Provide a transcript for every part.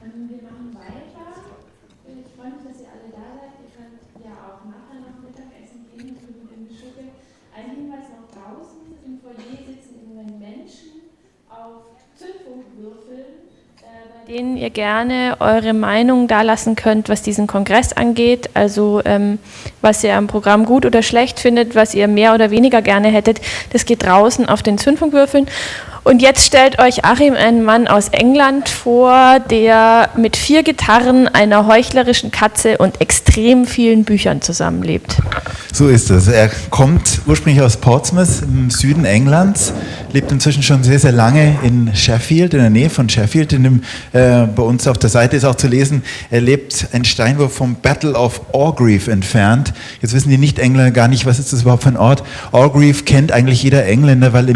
Wir machen weiter. Ich freue mich, dass ihr alle da seid. Ihr könnt ja auch nachher noch Mittagessen gehen im Geschicke. Ein Hinweis noch draußen. Im Foyer sitzen im Moment Menschen auf Zündfunkwürfeln, bei denen ihr gerne eure Meinung dalassen könnt, was diesen Kongress angeht. Also was ihr am Programm gut oder schlecht findet, was ihr mehr oder weniger gerne hättet. Das geht draußen auf den Zündfunkwürfeln. Und jetzt stellt euch Achim einen Mann aus England vor, der mit 4 Gitarren, einer heuchlerischen Katze und extrem vielen Büchern zusammenlebt. So ist es. Er kommt ursprünglich aus Portsmouth im Süden Englands, lebt inzwischen schon sehr, sehr lange in Sheffield, in der Nähe von Sheffield. Bei uns auf der Seite ist auch zu lesen, er lebt einen Steinwurf vom Battle of Orgreave entfernt. Jetzt wissen die Nicht-Engländer gar nicht, was ist das überhaupt für ein Ort. Orgreave kennt eigentlich jeder Engländer, weil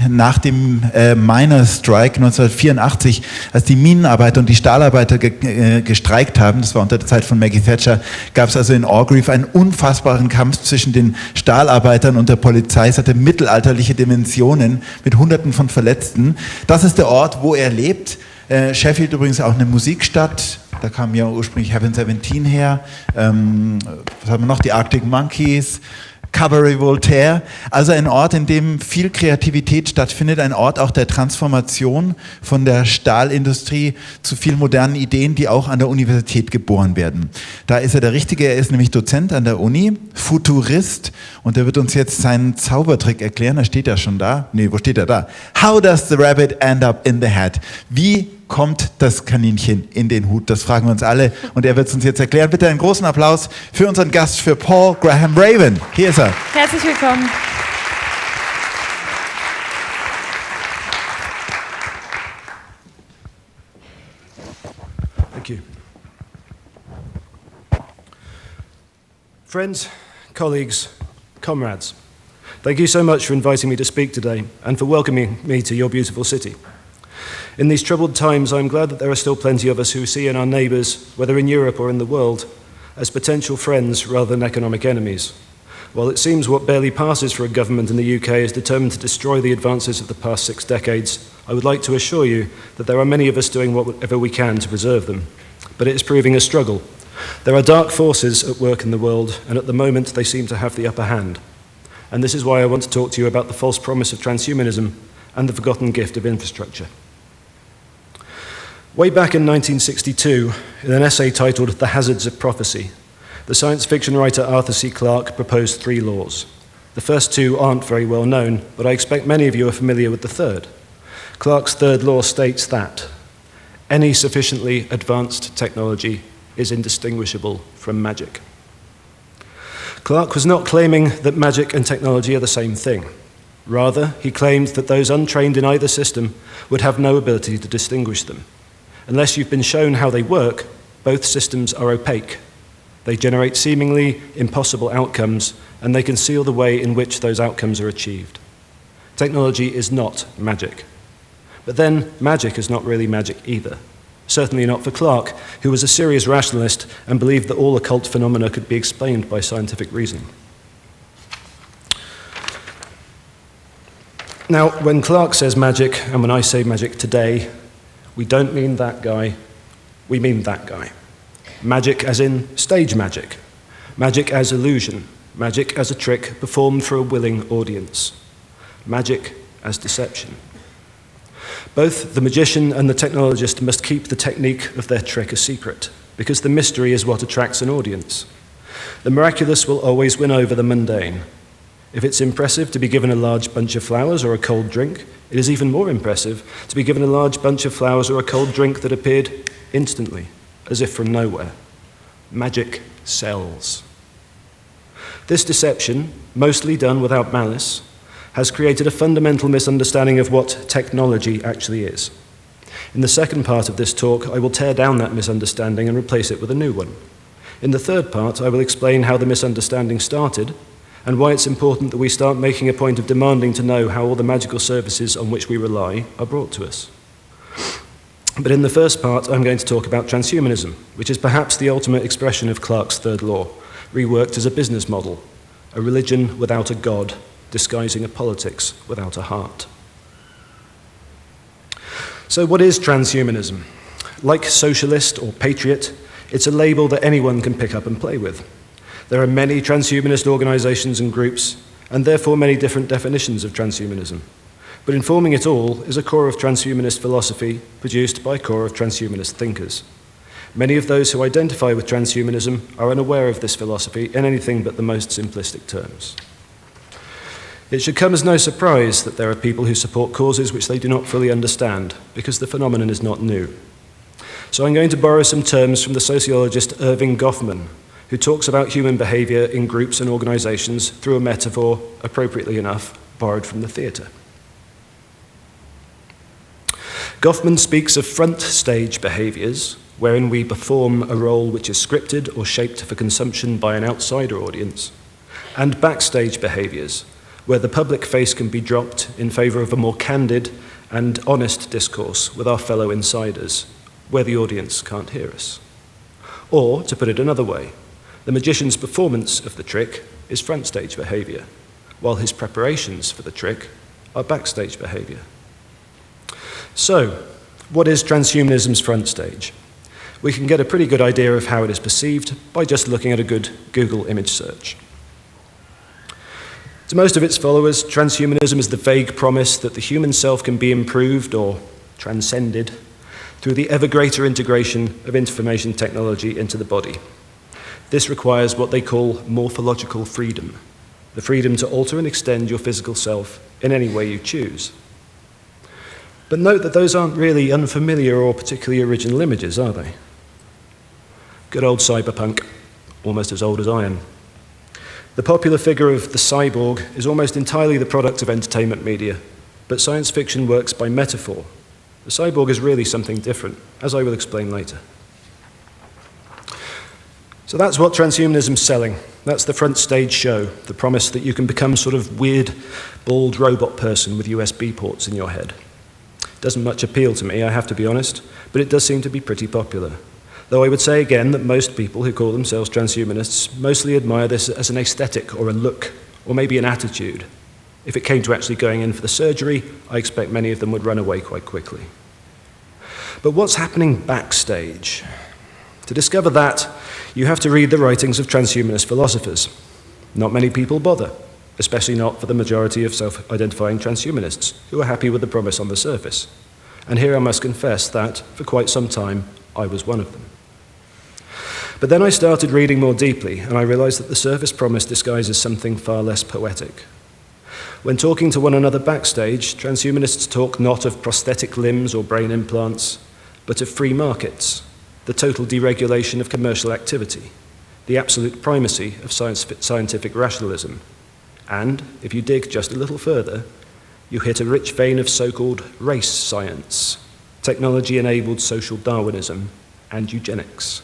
nach dem Miner Strike 1984, als die Minenarbeiter und die Stahlarbeiter gestreikt haben, das war unter der Zeit von Maggie Thatcher, gab es also in Orgreave einen unfassbaren Kampf zwischen den Stahlarbeitern und der Polizei. Es hatte mittelalterliche Dimensionen mit Hunderten von Verletzten. Das ist der Ort, wo er lebt. Sheffield übrigens auch eine Musikstadt. Da kam ja ursprünglich Heaven 17 her. Was haben wir noch? Die Arctic Monkeys. Cabaret Voltaire, also ein Ort, in dem viel Kreativität stattfindet, ein Ort auch der Transformation von der Stahlindustrie zu vielen modernen Ideen, die auch an der Universität geboren werden. Da ist er der Richtige, er ist nämlich Dozent an der Uni, Futurist, und er wird uns jetzt seinen Zaubertrick erklären. Er steht ja schon da. Nee, wo steht er da? How does the rabbit end up in the hat? Wie kommt das Kaninchen in den Hut? Das fragen wir uns alle und er wird es uns jetzt erklären. Bitte einen großen Applaus für unseren Gast, für Paul Graham Raven. Hier ist er. Herzlich willkommen. Thank you. Friends, colleagues, comrades, thank you so much for inviting me to speak today and for welcoming me to your beautiful city. In these troubled times, I am glad that there are still plenty of us who see in our neighbours, whether in Europe or in the world, as potential friends rather than economic enemies. While it seems what barely passes for a government in the UK is determined to destroy the advances of the past 6 decades, I would like to assure you that there are many of us doing whatever we can to preserve them. But it is proving a struggle. There are dark forces at work in the world, and at the moment they seem to have the upper hand. And this is why I want to talk to you about the false promise of transhumanism and the forgotten gift of infrastructure. Way back in 1962, in an essay titled The Hazards of Prophecy, the science fiction writer Arthur C. Clarke proposed 3 laws. The first 2 aren't very well known, but I expect many of you are familiar with the third. Clarke's third law states that any sufficiently advanced technology is indistinguishable from magic. Clarke was not claiming that magic and technology are the same thing. Rather, he claimed that those untrained in either system would have no ability to distinguish them. Unless you've been shown how they work, both systems are opaque. They generate seemingly impossible outcomes, and they conceal the way in which those outcomes are achieved. Technology is not magic. But then, magic is not really magic either. Certainly not for Clarke, who was a serious rationalist and believed that all occult phenomena could be explained by scientific reasoning. Now, when Clarke says magic, and when I say magic today, we don't mean that guy, we mean that guy. Magic as in stage magic. Magic as illusion. Magic as a trick performed for a willing audience. Magic as deception. Both the magician and the technologist must keep the technique of their trick a secret, because the mystery is what attracts an audience. The miraculous will always win over the mundane. If it's impressive to be given a large bunch of flowers or a cold drink, it is even more impressive to be given a large bunch of flowers or a cold drink that appeared instantly, as if from nowhere. Magic sells. This deception, mostly done without malice, has created a fundamental misunderstanding of what technology actually is. In the second part of this talk, I will tear down that misunderstanding and replace it with a new one. In the third part, I will explain how the misunderstanding started and why it's important that we start making a point of demanding to know how all the magical services on which we rely are brought to us. But in the first part, I'm going to talk about transhumanism, which is perhaps the ultimate expression of Clarke's third law, reworked as a business model, a religion without a god, disguising a politics without a heart. So what is transhumanism? Like socialist or patriot, it's a label that anyone can pick up and play with. There are many transhumanist organizations and groups, and therefore many different definitions of transhumanism. But informing it all is a core of transhumanist philosophy produced by a core of transhumanist thinkers. Many of those who identify with transhumanism are unaware of this philosophy in anything but the most simplistic terms. It should come as no surprise that there are people who support causes which they do not fully understand, because the phenomenon is not new. So I'm going to borrow some terms from the sociologist Irving Goffman, who talks about human behavior in groups and organizations through a metaphor, appropriately enough, borrowed from the theater. Goffman speaks of front stage behaviors, wherein we perform a role which is scripted or shaped for consumption by an outsider audience, and backstage behaviors, where the public face can be dropped in favor of a more candid and honest discourse with our fellow insiders, where the audience can't hear us. Or, to put it another way, the magician's performance of the trick is front stage behavior, while his preparations for the trick are backstage behavior. So, what is transhumanism's front stage? We can get a pretty good idea of how it is perceived by just looking at a good Google image search. To most of its followers, transhumanism is the vague promise that the human self can be improved or transcended through the ever greater integration of information technology into the body. This requires what they call morphological freedom, the freedom to alter and extend your physical self in any way you choose. But note that those aren't really unfamiliar or particularly original images, are they? Good old cyberpunk, almost as old as I am. The popular figure of the cyborg is almost entirely the product of entertainment media, but science fiction works by metaphor. The cyborg is really something different, as I will explain later. So that's what transhumanism's selling. That's the front stage show, the promise that you can become sort of weird, bald robot person with USB ports in your head. Doesn't much appeal to me, I have to be honest, but it does seem to be pretty popular. Though I would say again that most people who call themselves transhumanists mostly admire this as an aesthetic or a look, or maybe an attitude. If it came to actually going in for the surgery, I expect many of them would run away quite quickly. But what's happening backstage? To discover that, you have to read the writings of transhumanist philosophers. Not many people bother, especially not for the majority of self-identifying transhumanists, who are happy with the promise on the surface. And here I must confess that, for quite some time, I was one of them. But then I started reading more deeply, and I realized that the surface promise disguises something far less poetic. When talking to one another backstage, transhumanists talk not of prosthetic limbs or brain implants, but of free markets, the total deregulation of commercial activity, the absolute primacy of scientific rationalism. And, if you dig just a little further, you hit a rich vein of so-called race science, technology-enabled social Darwinism, and eugenics.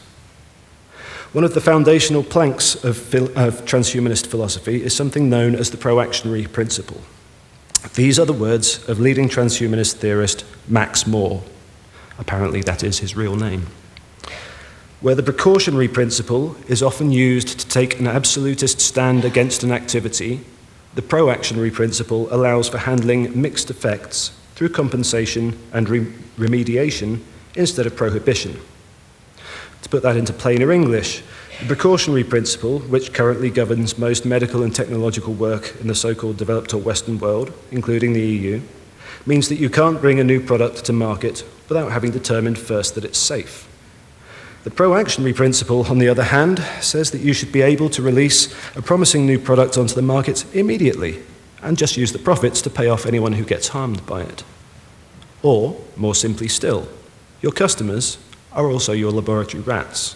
One of the foundational planks of transhumanist philosophy is something known as the proactionary principle. These are the words of leading transhumanist theorist Max More. Apparently that is his real name. Where the precautionary principle is often used to take an absolutist stand against an activity, the proactionary principle allows for handling mixed effects through compensation and remediation instead of prohibition. To put that into plainer English, the precautionary principle, which currently governs most medical and technological work in the so-called developed or Western world, including the EU, means that you can't bring a new product to market without having determined first that it's safe. The proactionary principle, on the other hand, says that you should be able to release a promising new product onto the market immediately and just use the profits to pay off anyone who gets harmed by it. Or, more simply still, your customers are also your laboratory rats.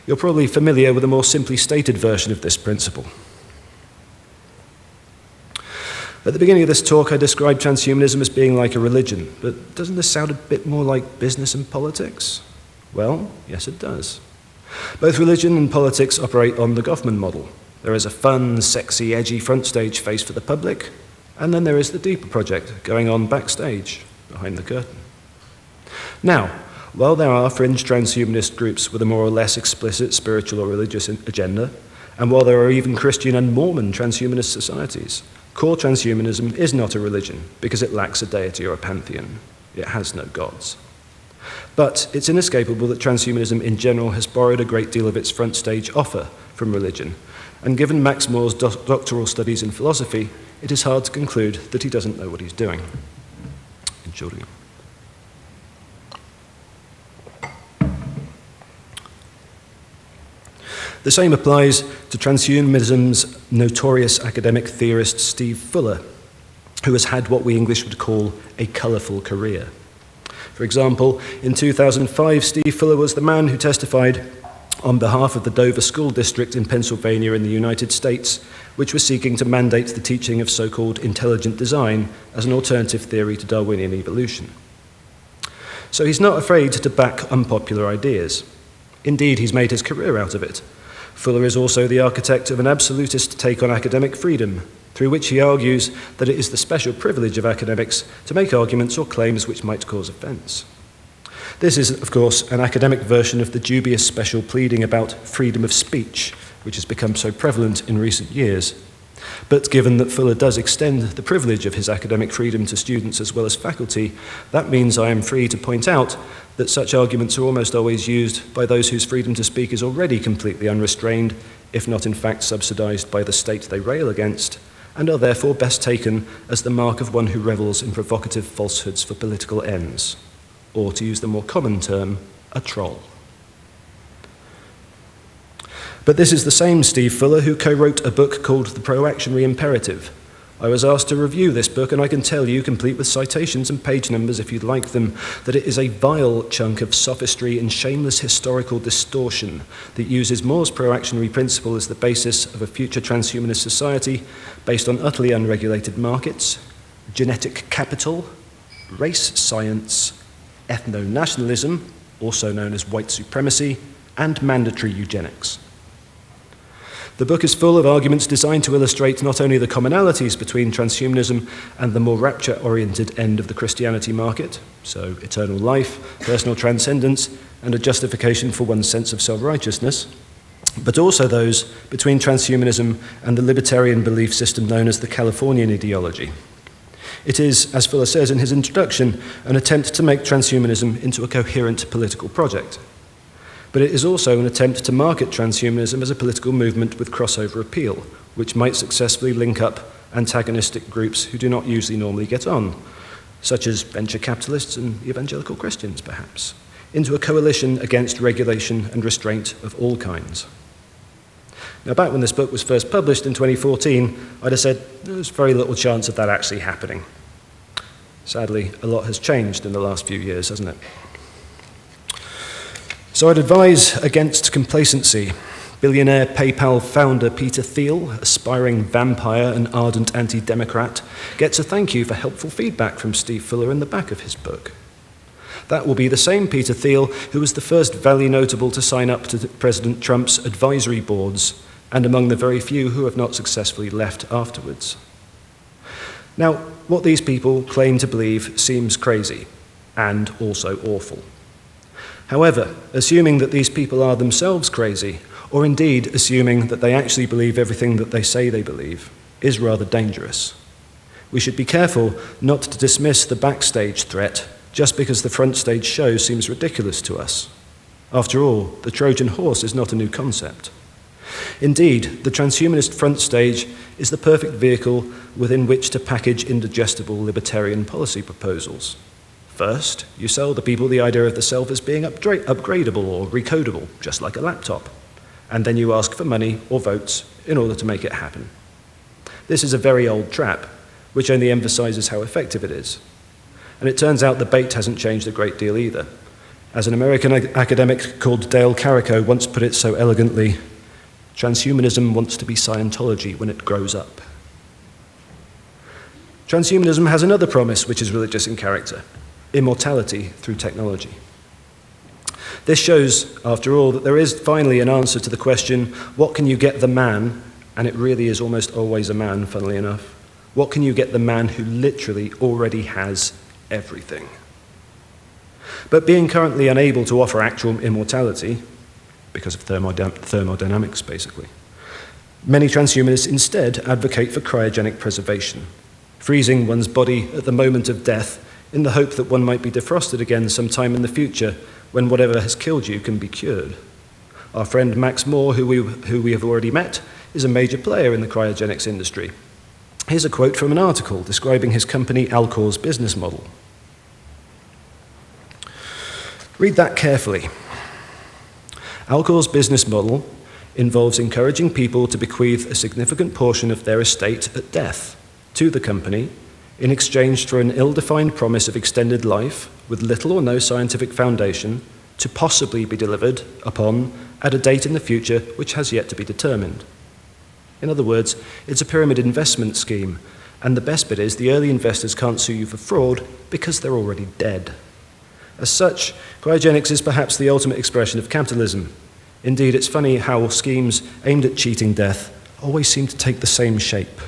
You're probably familiar with a more simply stated version of this principle. At the beginning of this talk, I described transhumanism as being like a religion, but doesn't this sound a bit more like business and politics? Well, yes it does. Both religion and politics operate on the Goffman model. There is a fun, sexy, edgy front stage face for the public, and then there is the deeper project going on backstage, behind the curtain. Now, while there are fringe transhumanist groups with a more or less explicit spiritual or religious agenda, and while there are even Christian and Mormon transhumanist societies, core transhumanism is not a religion because it lacks a deity or a pantheon. It has no gods. But it's inescapable that transhumanism in general has borrowed a great deal of its front stage offer from religion. And given Max Moore's doctoral studies in philosophy, it is hard to conclude that he doesn't know what he's doing. Entschuldigung. The same applies to transhumanism's notorious academic theorist Steve Fuller, who has had what we English would call a colourful career. For example, in 2005, Steve Fuller was the man who testified on behalf of the Dover School District in Pennsylvania in the United States, which was seeking to mandate the teaching of so-called intelligent design as an alternative theory to Darwinian evolution. So he's not afraid to back unpopular ideas. Indeed, he's made his career out of it. Fuller is also the architect of an absolutist take on academic freedom, through which he argues that it is the special privilege of academics to make arguments or claims which might cause offence. This is, of course, an academic version of the dubious special pleading about freedom of speech, which has become so prevalent in recent years. But given that Fuller does extend the privilege of his academic freedom to students as well as faculty, that means I am free to point out that such arguments are almost always used by those whose freedom to speak is already completely unrestrained, if not in fact subsidised by the state they rail against, and are therefore best taken as the mark of one who revels in provocative falsehoods for political ends, or to use the more common term, a troll. But this is the same Steve Fuller who co-wrote a book called The Pro-Actionary Imperative. I was asked to review this book, and I can tell you, complete with citations and page numbers if you'd like them, that it is a vile chunk of sophistry and shameless historical distortion that uses Moore's pro-actionary principle as the basis of a future transhumanist society based on utterly unregulated markets, genetic capital, race science, ethno-nationalism, also known as white supremacy, and mandatory eugenics. The book is full of arguments designed to illustrate not only the commonalities between transhumanism and the more rapture-oriented end of the Christianity market, so eternal life, personal transcendence, and a justification for one's sense of self-righteousness, but also those between transhumanism and the libertarian belief system known as the Californian ideology. It is, as Fuller says in his introduction, an attempt to make transhumanism into a coherent political project. But it is also an attempt to market transhumanism as a political movement with crossover appeal, which might successfully link up antagonistic groups who do not usually normally get on, such as venture capitalists and evangelical Christians, perhaps, into a coalition against regulation and restraint of all kinds. Now, back when this book was first published in 2014, I'd have said there's very little chance of that actually happening. Sadly, a lot has changed in the last few years, hasn't it? So I'd advise against complacency. Billionaire PayPal founder Peter Thiel, aspiring vampire and ardent anti-democrat, gets a thank you for helpful feedback from Steve Fuller in the back of his book. That will be the same Peter Thiel who was the first Valley notable to sign up to President Trump's advisory boards, and among the very few who have not successfully left afterwards. Now, what these people claim to believe seems crazy, and also awful. However, assuming that these people are themselves crazy, or indeed assuming that they actually believe everything that they say they believe, is rather dangerous. We should be careful not to dismiss the backstage threat just because the front stage show seems ridiculous to us. After all, the Trojan horse is not a new concept. Indeed, the transhumanist front stage is the perfect vehicle within which to package indigestible libertarian policy proposals. First, you sell the people the idea of the self as being upgradable or recodable, just like a laptop. And then you ask for money or votes in order to make it happen. This is a very old trap, which only emphasizes how effective it is. And it turns out the bait hasn't changed a great deal either. As an American academic called Dale Carrico once put it so elegantly, transhumanism wants to be Scientology when it grows up. Transhumanism has another promise which is religious in character: immortality through technology. This shows, after all, that there is finally an answer to the question, what can you get the man, and it really is almost always a man, funnily enough, what can you get the man who literally already has everything? But being currently unable to offer actual immortality, because of thermodynamics basically, many transhumanists instead advocate for cryogenic preservation, freezing one's body at the moment of death in the hope that one might be defrosted again sometime in the future when whatever has killed you can be cured. Our friend Max Moore, who we have already met, is a major player in the cryogenics industry. Here's a quote from an article describing his company Alcor's business model. Read that carefully. Alcor's business model involves encouraging people to bequeath a significant portion of their estate at death to the company in exchange for an ill-defined promise of extended life with little or no scientific foundation to possibly be delivered upon at a date in the future which has yet to be determined. In other words, it's a pyramid investment scheme, and the best bit is the early investors can't sue you for fraud because they're already dead. As such, cryogenics is perhaps the ultimate expression of capitalism. Indeed, it's funny how schemes aimed at cheating death always seem to take the same shape.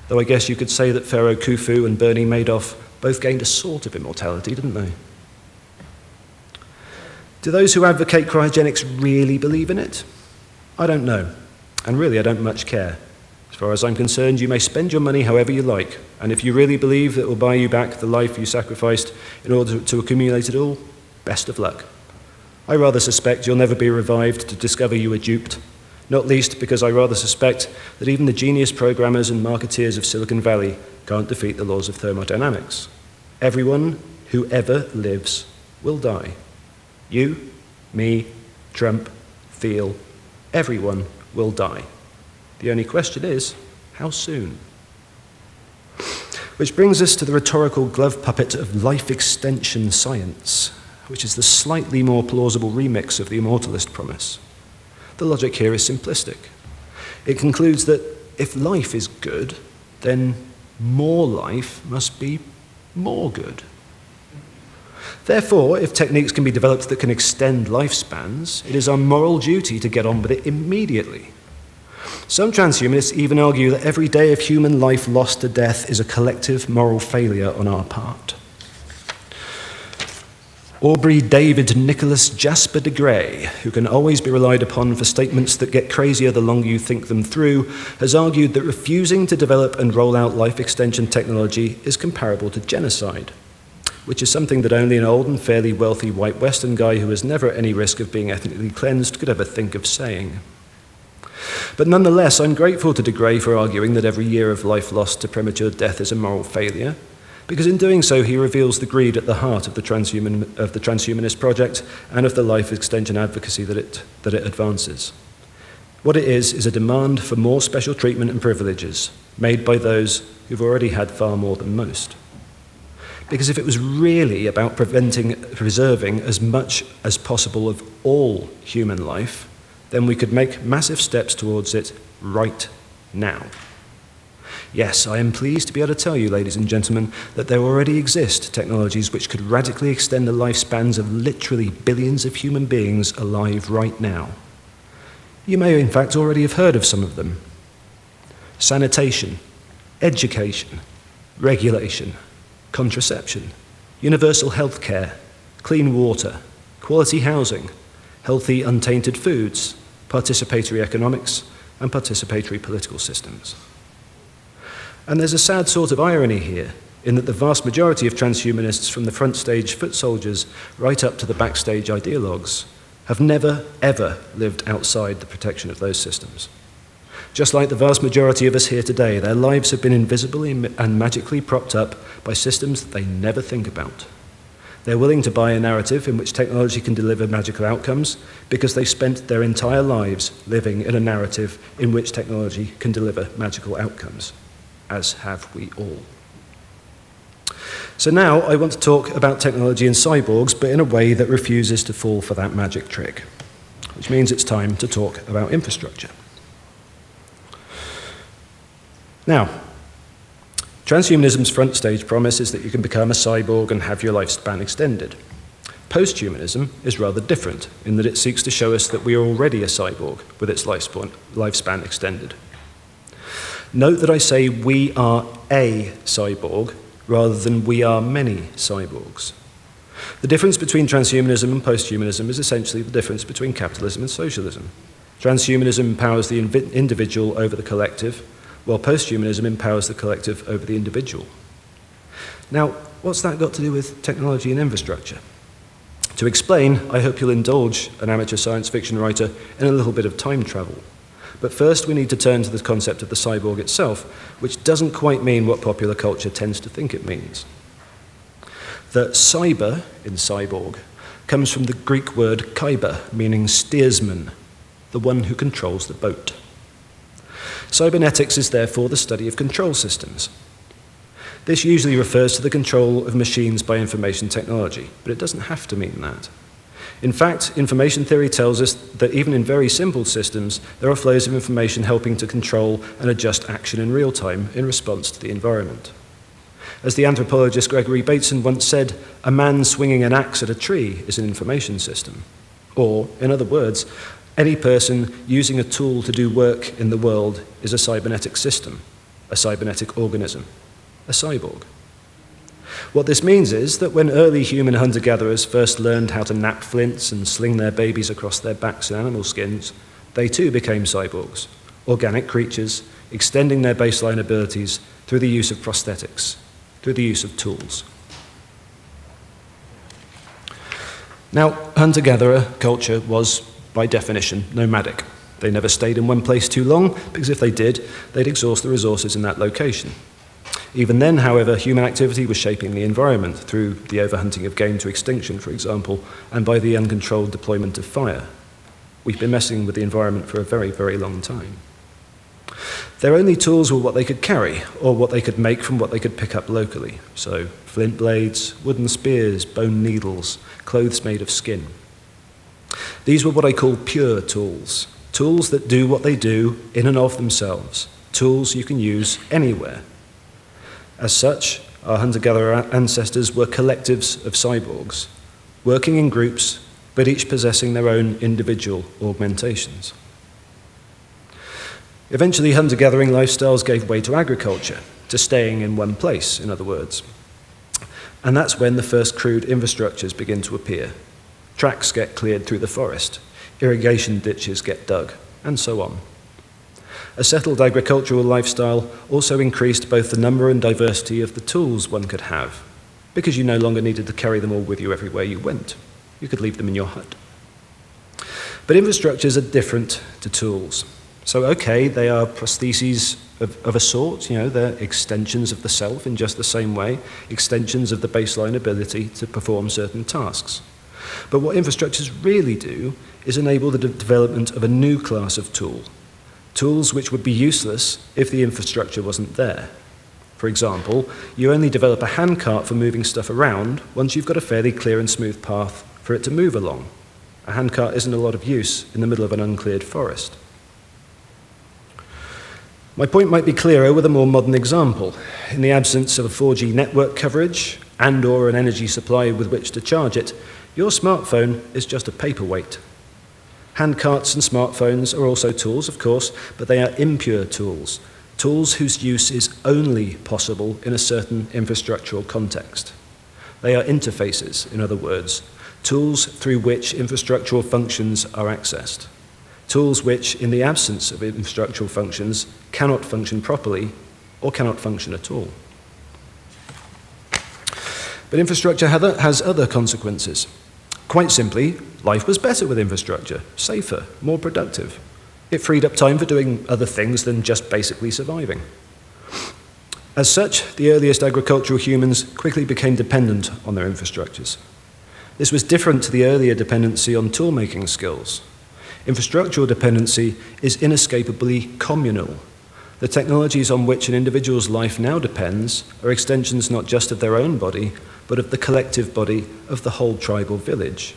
Though I guess you could say that Pharaoh Khufu and Bernie Madoff both gained a sort of immortality, didn't they? Do those who advocate cryogenics really believe in it? I don't know, and really I don't much care. As far as I'm concerned, you may spend your money however you like, and if you really believe that it will buy you back the life you sacrificed in order to accumulate it all, best of luck. I rather suspect you'll never be revived to discover you were duped, not least because I rather suspect that even the genius programmers and marketeers of Silicon Valley can't defeat the laws of thermodynamics. Everyone who ever lives will die. You, me, Trump, Thiel, everyone will die. The only question is, how soon? Which brings us to the rhetorical glove puppet of life extension science, which is the slightly more plausible remix of the immortalist promise. The logic here is simplistic. It concludes that if life is good, then more life must be more good. Therefore, if techniques can be developed that can extend lifespans, it is our moral duty to get on with it immediately. Some transhumanists even argue that every day of human life lost to death is a collective moral failure on our part. Aubrey David Nicholas Jasper de Grey, who can always be relied upon for statements that get crazier the longer you think them through, has argued that refusing to develop and roll out life extension technology is comparable to genocide, which is something that only an old and fairly wealthy white Western guy who is never at any risk of being ethnically cleansed could ever think of saying. But nonetheless, I'm grateful to de Grey for arguing that every year of life lost to premature death is a moral failure, because in doing so he reveals the greed at the heart of the transhumanist project and of the life extension advocacy that it advances. What it is a demand for more special treatment and privileges made by those who've already had far more than most. Because if it was really about preserving as much as possible of all human life, then we could make massive steps towards it right now. Yes, I am pleased to be able to tell you, ladies and gentlemen, that there already exist technologies which could radically extend the lifespans of literally billions of human beings alive right now. You may, in fact, already have heard of some of them. Sanitation, education, regulation, contraception, universal health care, clean water, quality housing, healthy untainted foods, participatory economics, and participatory political systems. And there's a sad sort of irony here, in that the vast majority of transhumanists, from the front stage foot soldiers right up to the backstage ideologues, have never, ever lived outside the protection of those systems. Just like the vast majority of us here today, their lives have been invisibly and magically propped up by systems that they never think about. They're willing to buy a narrative in which technology can deliver magical outcomes because they spent their entire lives living in a narrative in which technology can deliver magical outcomes, as have we all. So now I want to talk about technology and cyborgs, but in a way that refuses to fall for that magic trick, which means it's time to talk about infrastructure. Now, transhumanism's front stage promise is that you can become a cyborg and have your lifespan extended. Posthumanism is rather different in that it seeks to show us that we are already a cyborg with its lifespan extended. Note that I say we are a cyborg rather than we are many cyborgs. The difference between transhumanism and posthumanism is essentially the difference between capitalism and socialism. Transhumanism empowers the individual over the collective, while posthumanism empowers the collective over the individual. Now, what's that got to do with technology and infrastructure? To explain, I hope you'll indulge an amateur science fiction writer in a little bit of time travel. But first we need to turn to the concept of the cyborg itself, which doesn't quite mean what popular culture tends to think it means. The cyber in cyborg comes from the Greek word kyber, meaning steersman, the one who controls the boat. Cybernetics is therefore the study of control systems. This usually refers to the control of machines by information technology, but it doesn't have to mean that. In fact, information theory tells us that even in very simple systems, there are flows of information helping to control and adjust action in real time in response to the environment. As the anthropologist Gregory Bateson once said, a man swinging an axe at a tree is an information system. Or, in other words, any person using a tool to do work in the world is a cybernetic system, a cybernetic organism, a cyborg. What this means is that when early human hunter-gatherers first learned how to knap flints and sling their babies across their backs in animal skins, they too became cyborgs, organic creatures extending their baseline abilities through the use of prosthetics, through the use of tools. Now, hunter-gatherer culture was, by definition, nomadic. They never stayed in one place too long, because if they did, they'd exhaust the resources in that location. Even then, however, human activity was shaping the environment through the overhunting of game to extinction, for example, and by the uncontrolled deployment of fire. We've been messing with the environment for a very, very long time. Their only tools were what they could carry, or what they could make from what they could pick up locally. So, flint blades, wooden spears, bone needles, clothes made of skin. These were what I call pure tools, tools that do what they do in and of themselves, tools you can use anywhere. As such, our hunter-gatherer ancestors were collectives of cyborgs, working in groups, but each possessing their own individual augmentations. Eventually, hunter-gathering lifestyles gave way to agriculture, to staying in one place, in other words. And that's when the first crude infrastructures begin to appear. Tracks get cleared through the forest, irrigation ditches get dug, and so on. A settled agricultural lifestyle also increased both the number and diversity of the tools one could have, because you no longer needed to carry them all with you everywhere you went. You could leave them in your hut. But infrastructures are different to tools. So, okay, they are prostheses of a sort, they're extensions of the self in just the same way, extensions of the baseline ability to perform certain tasks. But what infrastructures really do is enable the development of a new class of tool, tools which would be useless if the infrastructure wasn't there. For example, you only develop a handcart for moving stuff around once you've got a fairly clear and smooth path for it to move along. A handcart isn't a lot of use in the middle of an uncleared forest. My point might be clearer with a more modern example. In the absence of a 4G network coverage and/or an energy supply with which to charge it, your smartphone is just a paperweight. Handcarts and smartphones are also tools, of course, but they are impure tools, tools whose use is only possible in a certain infrastructural context. They are interfaces, in other words, tools through which infrastructural functions are accessed, tools which, in the absence of infrastructural functions, cannot function properly or cannot function at all. But infrastructure has other consequences. Quite simply, life was better with infrastructure, safer, more productive. It freed up time for doing other things than just basically surviving. As such, the earliest agricultural humans quickly became dependent on their infrastructures. This was different to the earlier dependency on tool-making skills. Infrastructural dependency is inescapably communal. The technologies on which an individual's life now depends are extensions not just of their own body, but of the collective body of the whole tribal village.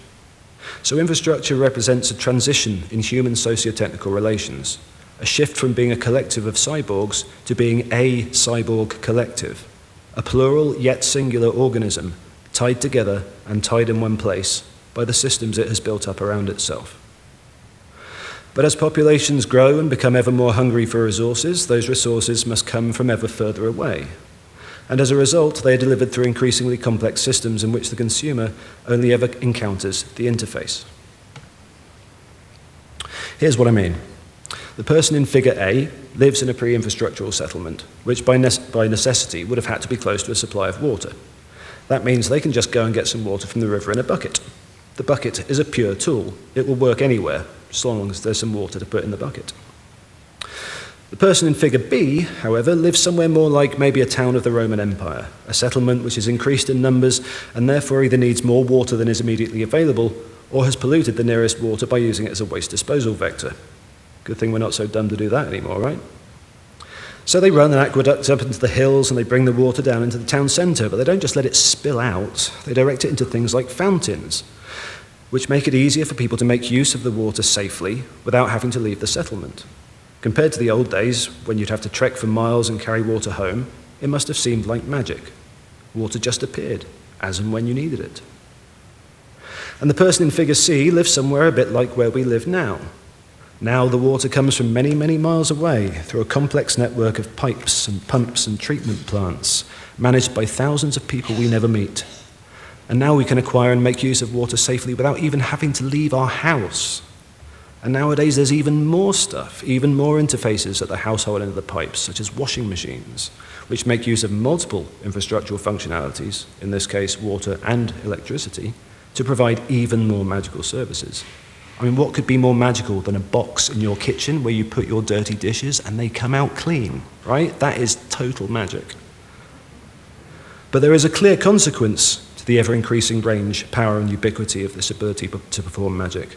So infrastructure represents a transition in human socio-technical relations, a shift from being a collective of cyborgs to being a cyborg collective, a plural yet singular organism tied together and tied in one place by the systems it has built up around itself. But as populations grow and become ever more hungry for resources, those resources must come from ever further away. And as a result, they are delivered through increasingly complex systems in which the consumer only ever encounters the interface. Here's what I mean. The person in figure A lives in a pre-infrastructural settlement, which by necessity would have had to be close to a supply of water. That means they can just go and get some water from the river in a bucket. The bucket is a pure tool. It will work anywhere, as long as there's some water to put in the bucket. The person in figure B, however, lives somewhere more like maybe a town of the Roman Empire, a settlement which has increased in numbers and therefore either needs more water than is immediately available or has polluted the nearest water by using it as a waste disposal vector. Good thing we're not so dumb to do that anymore, right? So they run an aqueduct up into the hills and they bring the water down into the town centre, but they don't just let it spill out, they direct it into things like fountains, which make it easier for people to make use of the water safely without having to leave the settlement. Compared to the old days, when you'd have to trek for miles and carry water home, it must have seemed like magic. Water just appeared, as and when you needed it. And the person in figure C lives somewhere a bit like where we live now. Now the water comes from many, many miles away through a complex network of pipes and pumps and treatment plants, managed by thousands of people we never meet. And now we can acquire and make use of water safely without even having to leave our house. And nowadays there's even more stuff, even more interfaces at the household end of the pipes, such as washing machines, which make use of multiple infrastructural functionalities, in this case water and electricity, to provide even more magical services. I mean, what could be more magical than a box in your kitchen where you put your dirty dishes and they come out clean, right? That is total magic. But there is a clear consequence to the ever-increasing range, power, and ubiquity of this ability to perform magic,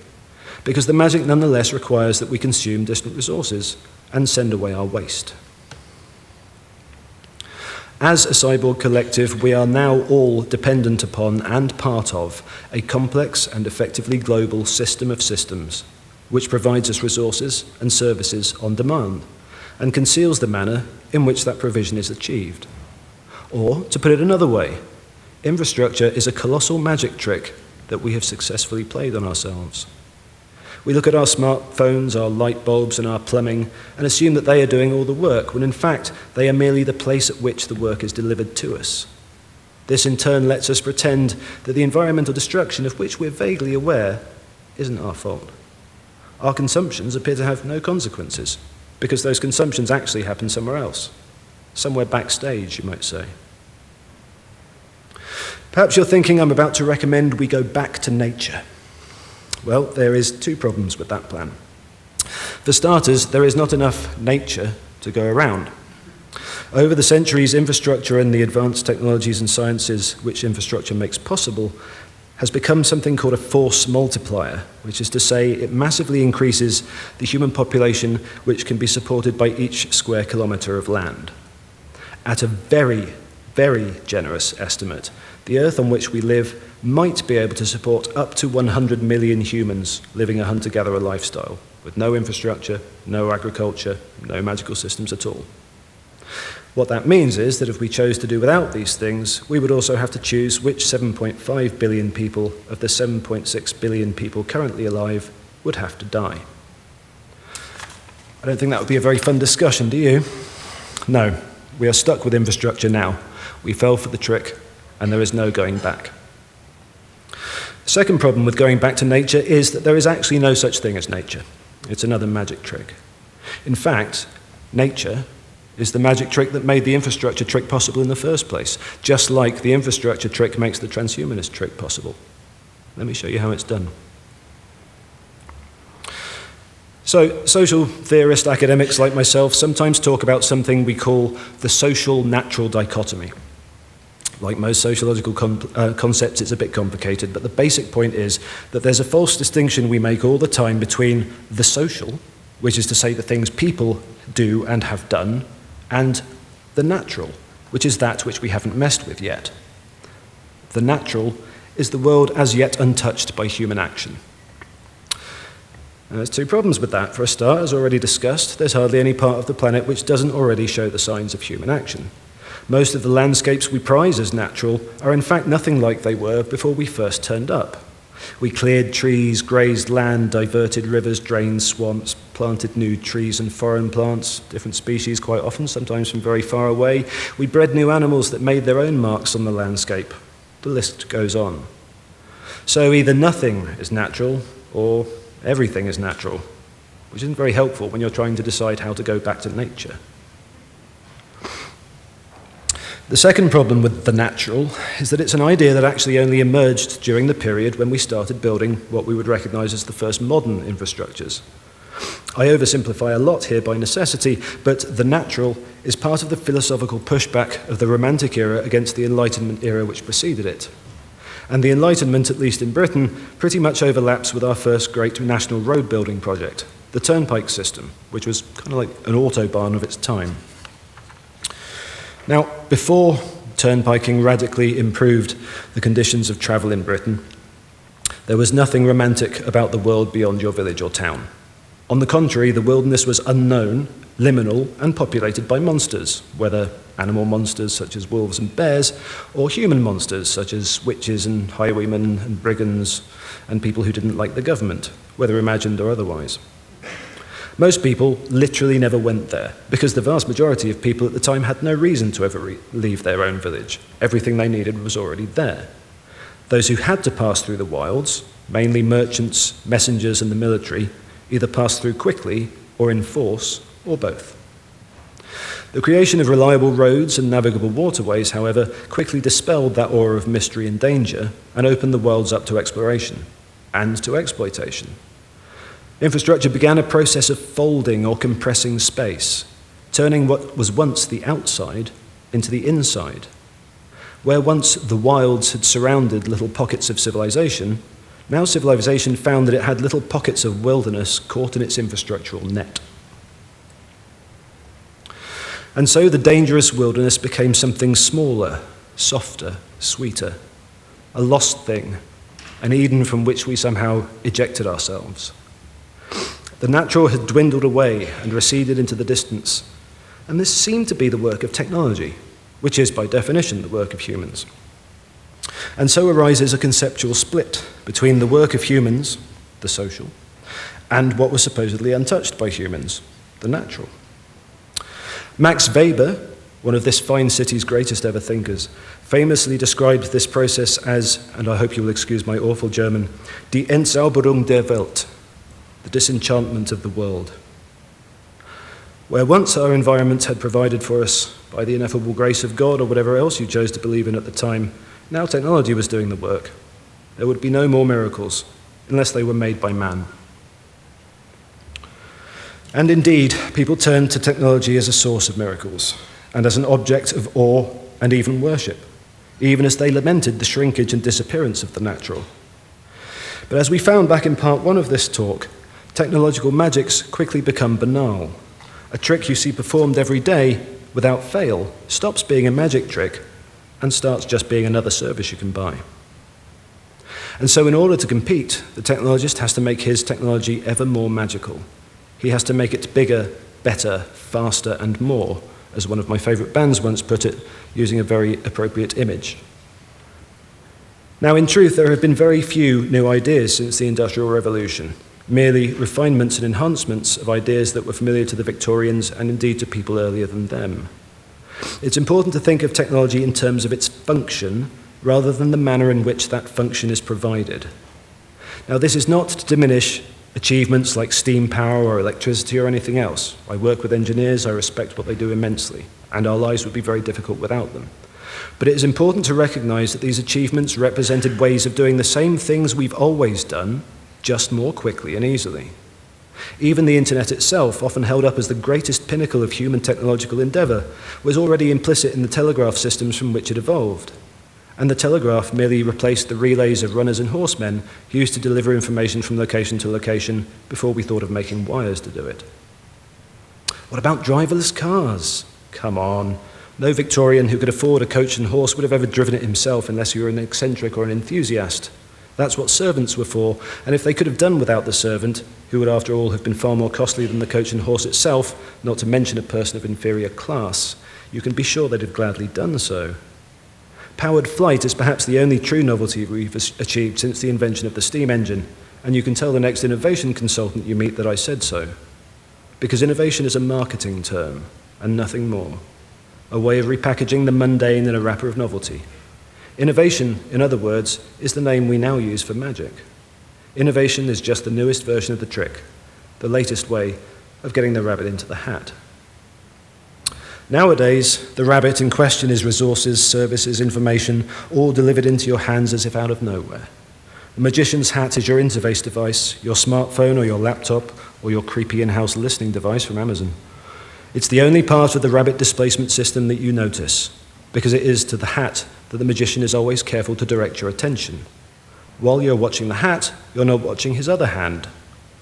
because the magic nonetheless requires that we consume distant resources and send away our waste. As a cyborg collective, we are now all dependent upon and part of a complex and effectively global system of systems, which provides us resources and services on demand, and conceals the manner in which that provision is achieved. Or, to put it another way, infrastructure is a colossal magic trick that we have successfully played on ourselves. We look at our smartphones, our light bulbs, and our plumbing and assume that they are doing all the work, when in fact they are merely the place at which the work is delivered to us. This in turn lets us pretend that the environmental destruction of which we're vaguely aware isn't our fault. Our consumptions appear to have no consequences, because those consumptions actually happen somewhere else, somewhere backstage, you might say. Perhaps you're thinking I'm about to recommend we go back to nature. Well, there is two problems with that plan. For starters, there is not enough nature to go around. Over the centuries, infrastructure and the advanced technologies and sciences which infrastructure makes possible has become something called a force multiplier, which is to say it massively increases the human population which can be supported by each square kilometre of land. At a very, very generous estimate, the Earth on which we live might be able to support up to 100 million humans living a hunter-gatherer lifestyle, with no infrastructure, no agriculture, no magical systems at all. What that means is that if we chose to do without these things, we would also have to choose which 7.5 billion people of the 7.6 billion people currently alive would have to die. I don't think that would be a very fun discussion, do you? No, we are stuck with infrastructure now. We fell for the trick, and there is no going back. The second problem with going back to nature is that there is actually no such thing as nature. It's another magic trick. In fact, nature is the magic trick that made the infrastructure trick possible in the first place, just like the infrastructure trick makes the transhumanist trick possible. Let me show you how it's done. So, social theorist academics like myself sometimes talk about something we call the social-natural dichotomy. Like most sociological concepts, it's a bit complicated, but the basic point is that there's a false distinction we make all the time between the social, which is to say the things people do and have done, and the natural, which is that which we haven't messed with yet. The natural is the world as yet untouched by human action. There's two problems with that. For a start, as already discussed, there's hardly any part of the planet which doesn't already show the signs of human action. Most of the landscapes we prize as natural are in fact nothing like they were before we first turned up. We cleared trees, grazed land, diverted rivers, drained swamps, planted new trees and foreign plants, different species quite often, sometimes from very far away. We bred new animals that made their own marks on the landscape. The list goes on. So either nothing is natural or everything is natural. which isn't very helpful when you're trying to decide how to go back to nature. The second problem with the natural is that it's an idea that actually only emerged during the period when we started building what we would recognize as the first modern infrastructures. I oversimplify a lot here by necessity, but the natural is part of the philosophical pushback of the Romantic era against the Enlightenment era which preceded it. And the Enlightenment, at least in Britain, pretty much overlaps with our first great national road building project, the turnpike system, which was kind of like an autobahn of its time. Now, before turnpiking radically improved the conditions of travel in Britain, there was nothing romantic about the world beyond your village or town. On the contrary, the wilderness was unknown, liminal, and populated by monsters, whether animal monsters such as wolves and bears, or human monsters such as witches and highwaymen and brigands and people who didn't like the government, whether imagined or otherwise. Most people literally never went there, because the vast majority of people at the time had no reason to ever leave their own village. Everything they needed was already there. Those who had to pass through the wilds, mainly merchants, messengers, and the military, either passed through quickly or in force, or both. The creation of reliable roads and navigable waterways, however, quickly dispelled that aura of mystery and danger and opened the wilds up to exploration and to exploitation. Infrastructure began a process of folding or compressing space, turning what was once the outside into the inside. Where once the wilds had surrounded little pockets of civilization, now civilization found that it had little pockets of wilderness caught in its infrastructural net. And so the dangerous wilderness became something smaller, softer, sweeter, a lost thing, an Eden from which we somehow ejected ourselves. The natural had dwindled away and receded into the distance, and this seemed to be the work of technology, which is by definition the work of humans. And so arises a conceptual split between the work of humans, the social, and what was supposedly untouched by humans, the natural. Max Weber, one of this fine city's greatest ever thinkers, famously described this process as, and I hope you will excuse my awful German, die Entzauberung der Welt, the disenchantment of the world. Where once our environment had provided for us by the ineffable grace of God or whatever else you chose to believe in at the time, now technology was doing the work. There would be no more miracles unless they were made by man. And indeed, people turned to technology as a source of miracles and as an object of awe and even worship, even as they lamented the shrinkage and disappearance of the natural. But as we found back in part one of this talk, technological magics quickly become banal. A trick you see performed every day without fail stops being a magic trick and starts just being another service you can buy. And so in order to compete, the technologist has to make his technology ever more magical. He has to make it bigger, better, faster, and more, as one of my favorite bands once put it, using a very appropriate image. Now, in truth, there have been very few new ideas since the Industrial Revolution, merely refinements and enhancements of ideas that were familiar to the Victorians and indeed to people earlier than them. It's important to think of technology in terms of its function rather than the manner in which that function is provided. Now, this is not to diminish achievements like steam power or electricity or anything else. I work with engineers, I respect what they do immensely, and our lives would be very difficult without them. But it is important to recognize that these achievements represented ways of doing the same things we've always done, just more quickly and easily. Even the internet itself, often held up as the greatest pinnacle of human technological endeavor, was already implicit in the telegraph systems from which it evolved. And the telegraph merely replaced the relays of runners and horsemen used to deliver information from location to location before we thought of making wires to do it. What about driverless cars? Come on. No Victorian who could afford a coach and horse would have ever driven it himself unless you were an eccentric or an enthusiast. That's what servants were for, and if they could have done without the servant, who would after all have been far more costly than the coach and horse itself, not to mention a person of inferior class, you can be sure they'd have gladly done so. Powered flight is perhaps the only true novelty we've achieved since the invention of the steam engine, and you can tell the next innovation consultant you meet that I said so. Because innovation is a marketing term, and nothing more. A way of repackaging the mundane in a wrapper of novelty. Innovation, in other words, is the name we now use for magic. Innovation is just the newest version of the trick. the latest way of getting the rabbit into the hat. Nowadays, the rabbit in question is resources, services, information, all delivered into your hands as if out of nowhere. The magician's hat is your interface device, your smartphone or your laptop, or your creepy in-house listening device from Amazon. It's the only part of the rabbit displacement system that you notice, because it is to the hat that the magician is always careful to direct your attention. While you're watching the hat, you're not watching his other hand,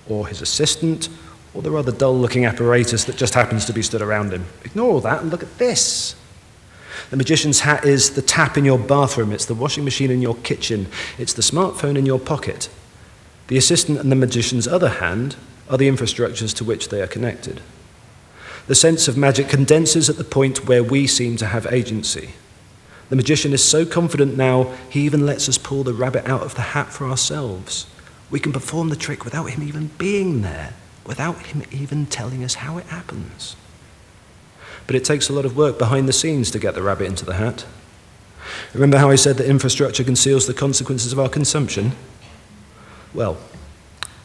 or his assistant, or the rather dull-looking apparatus that just happens to be stood around him. Ignore all that and look at this. The magician's hat is the tap in your bathroom, it's the washing machine in your kitchen, it's the smartphone in your pocket. The assistant and the magician's other hand are the infrastructures to which they are connected. The sense of magic condenses at the point where we seem to have agency. The magician is so confident now, he even lets us pull the rabbit out of the hat for ourselves. We can perform the trick without him even being there, without him even telling us how it happens. But it takes a lot of work behind the scenes to get the rabbit into the hat. Remember how I said that infrastructure conceals the consequences of our consumption? Well,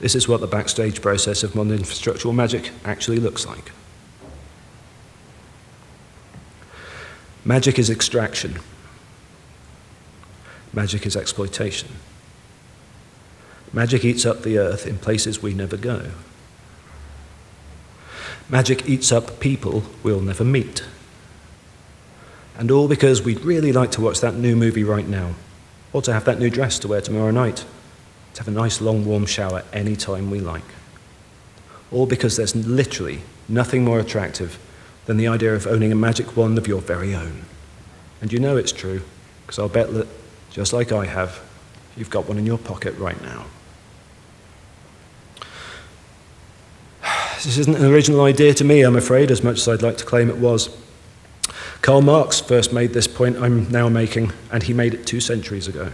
this is what the backstage process of modern infrastructural magic actually looks like. Magic is extraction. Magic is exploitation. Magic eats up the earth in places we never go. Magic eats up people we'll never meet. And all because we'd really like to watch that new movie right now, or to have that new dress to wear tomorrow night, to have a nice long warm shower any time we like. All because there's literally nothing more attractive than the idea of owning a magic wand of your very own. And you know it's true, because I'll bet that, just like I have, you've got one in your pocket right now. This isn't an original idea to me, I'm afraid, as much as I'd like to claim it was. Karl Marx first made this point I'm now making, and he made it 2 centuries ago.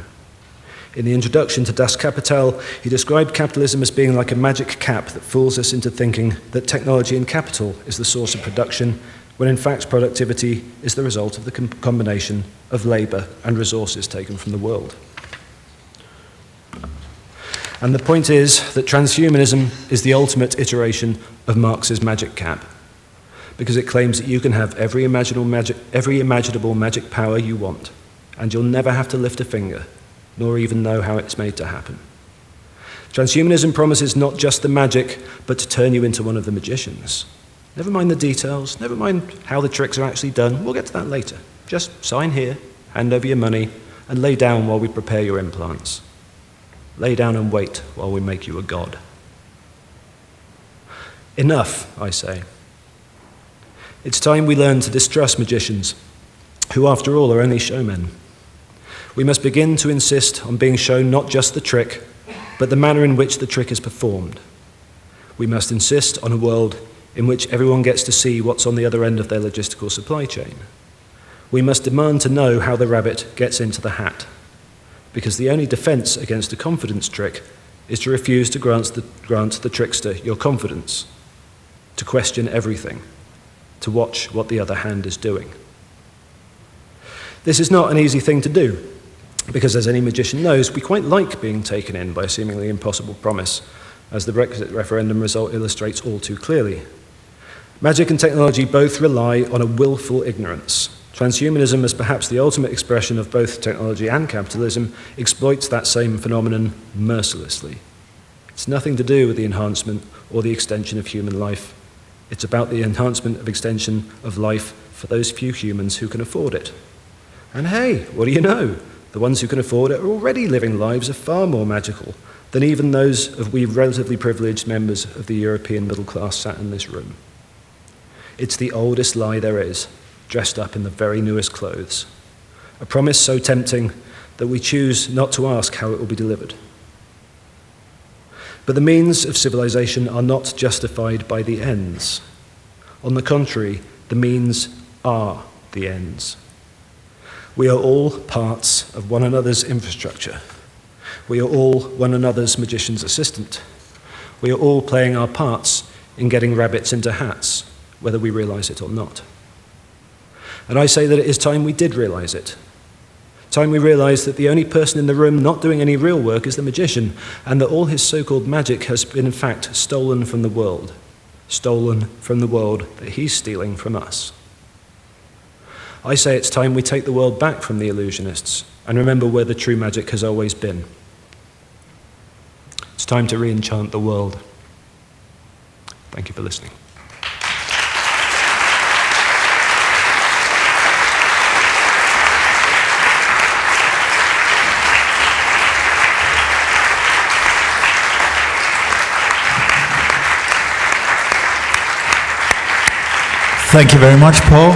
In the introduction to Das Kapital, he described capitalism as being like a magic cap that fools us into thinking that technology and capital is the source of production, when in fact productivity is the result of the combination of labor and resources taken from the world. And the point is that transhumanism is the ultimate iteration of Marx's magic cap, because it claims that you can have every imaginable magic power you want, and you'll never have to lift a finger, nor even know how it's made to happen. Transhumanism promises not just the magic, but to turn you into one of the magicians. Never mind the details, never mind how the tricks are actually done, we'll get to that later. Just sign here, hand over your money, and lay down while we prepare your implants. Lay down and wait while we make you a god. Enough, I say. It's time we learn to distrust magicians, who after all are only showmen. We must begin to insist on being shown not just the trick, but the manner in which the trick is performed. We must insist on a world in which everyone gets to see what's on the other end of their logistical supply chain. We must demand to know how the rabbit gets into the hat, because the only defense against a confidence trick is to refuse to grant the trickster your confidence, to question everything, to watch what the other hand is doing. This is not an easy thing to do, because as any magician knows, we quite like being taken in by a seemingly impossible promise, as the Brexit referendum result illustrates all too clearly. Magic and technology both rely on a willful ignorance. Transhumanism, as perhaps the ultimate expression of both technology and capitalism, exploits that same phenomenon mercilessly. It's nothing to do with the enhancement or the extension of human life. It's about the enhancement of extension of life for those few humans who can afford it. And hey, what do you know? The ones who can afford it are already living lives that are far more magical than even those of we relatively privileged members of the European middle class sat in this room. It's the oldest lie there is, dressed up in the very newest clothes. A promise so tempting that we choose not to ask how it will be delivered. But the means of civilization are not justified by the ends. On the contrary, the means are the ends. We are all parts of one another's infrastructure. We are all one another's magician's assistant. We are all playing our parts in getting rabbits into hats, whether we realize it or not. And I say that it is time we did realize it. Time we realise that the only person in the room not doing any real work is the magician, and that all his so-called magic has been in fact stolen from the world that he's stealing from us. I say it's time we take the world back from the illusionists and remember where the true magic has always been. It's time to re-enchant the world. Thank you for listening. Thank you very much, Paul.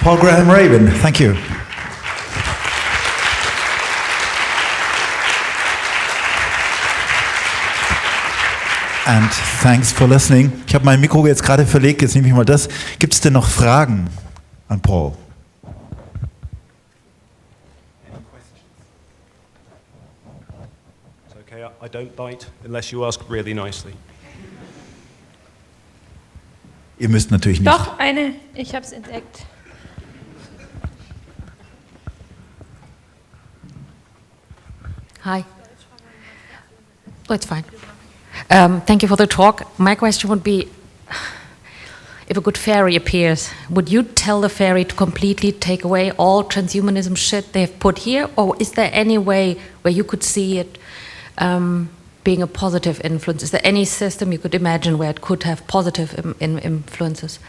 Paul Graham Rabin, thank you. And thanks for listening. Ich habe mein Mikro jetzt gerade verlegt, jetzt nehme ich mal das. Gibt es denn noch Fragen an Paul? It's okay, I don't bite unless you ask really nicely. Ihr müsst natürlich nicht. Doch, eine, ich habe es entdeckt. Hi. Oh, it's fine. Thank you for the talk. My question would be, if a good fairy appears, would you tell the fairy to completely take away all transhumanism shit they've put here? Or is there any way where you could see it being a positive influence? Is there any system you could imagine where it could have positive influences?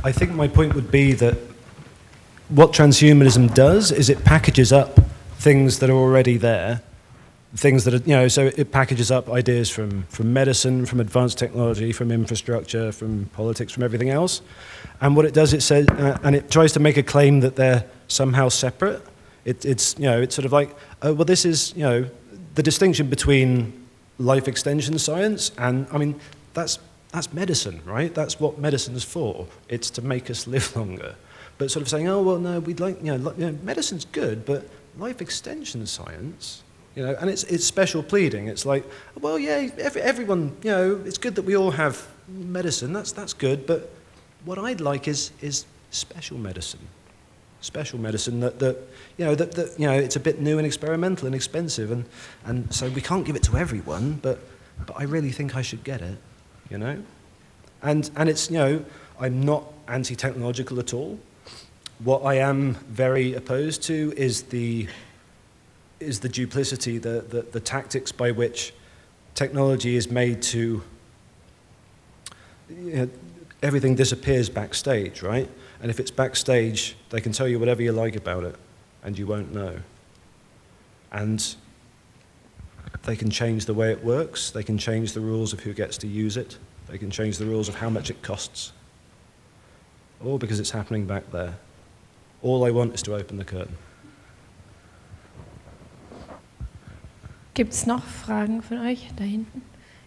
I think my point would be that what transhumanism does is it packages up things that are already there, things that are, so it packages up ideas from medicine, from advanced technology, from infrastructure, from politics, from everything else. And what it does, it says, and it tries to make a claim that they're somehow separate. It's sort of like, oh, well, this is, the distinction between life extension science and, I mean, that's medicine, right? That's what medicine is for. It's to make us live longer. But sort of saying, oh, well, no, we'd like, medicine's good, but life extension science, and it's special pleading. It's like, well, yeah, everyone, it's good that we all have medicine. That's good, but what I'd like is special medicine. Special medicine that it's a bit new and experimental and expensive, and so we can't give it to everyone, but I really think I should get it, and it's I'm not anti-technological at all. What I am very opposed to is the duplicity, the tactics by which technology is made to everything disappears backstage, right? And if it's backstage, they can tell you whatever you like about it, and you won't know. And they can change the way it works, they can change the rules of who gets to use it, they can change the rules of how much it costs. All because it's happening back there. All I want is to open the curtain. Gibt es noch Fragen von euch da hinten?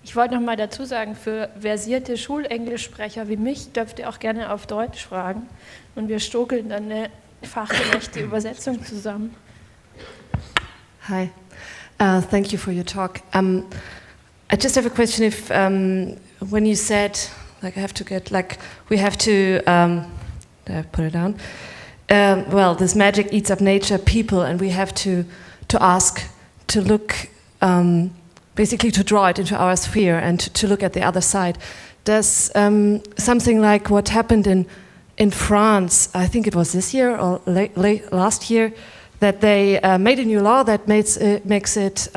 Ich wollte noch mal dazu sagen, für versierte Schulenglischsprecher wie mich dürft ihr auch gerne auf Deutsch fragen und wir stokeln dann eine fachgerechte Übersetzung zusammen. Hi, thank you for your talk. I just have a question. If when you said we have to put it down. Well, this magic eats up nature, people, and we have to ask to look. Basically to draw it into our sphere and to look at the other side. Does something like what happened in France, I think it was this year or late last year, that they made a new law that makes it